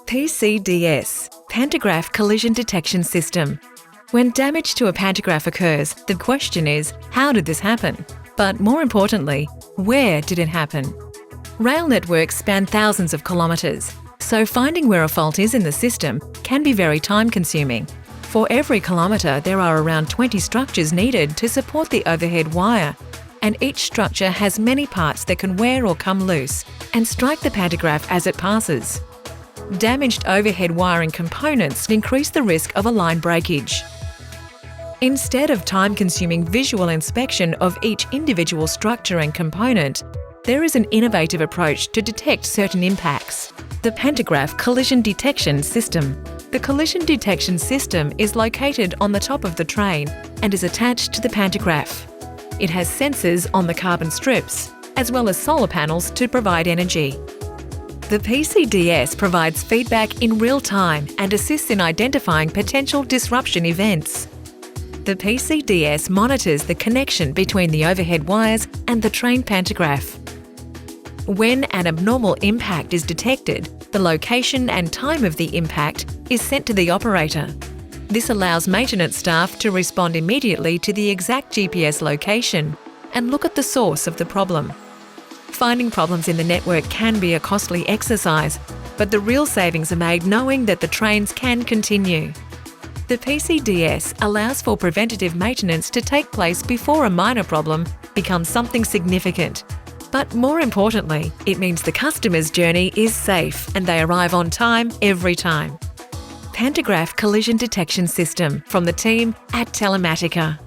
PCDS, Pantograph Collision Detection System. When damage to a pantograph occurs, the question is, how did this happen? But more importantly, where did it happen? Rail networks span thousands of kilometres, so finding where a fault is in the system can be very time-consuming. For every kilometre, there are around 20 structures needed to support the overhead wire, and each structure has many parts that can wear or come loose and strike the pantograph as it passes. Damaged overhead wiring components increase the risk of a line breakage. Instead of time-consuming visual inspection of each individual structure and component, there is an innovative approach to detect certain impacts: the Pantograph Collision Detection System. The collision detection system is located on the top of the train and is attached to the pantograph. It has sensors on the carbon strips, as well as solar panels to provide energy. The PCDS provides feedback in real time and assists in identifying potential disruption events. The PCDS monitors the connection between the overhead wires and the train pantograph. When an abnormal impact is detected, the location and time of the impact is sent to the operator. This allows maintenance staff to respond immediately to the exact GPS location and look at the source of the problem. Finding problems in the network can be a costly exercise, but the real savings are made knowing that the trains can continue. The PCDS allows for preventative maintenance to take place before a minor problem becomes something significant. But more importantly, it means the customer's journey is safe and they arrive on time every time. Pantograph Collision Detection System from the team at Telemattica.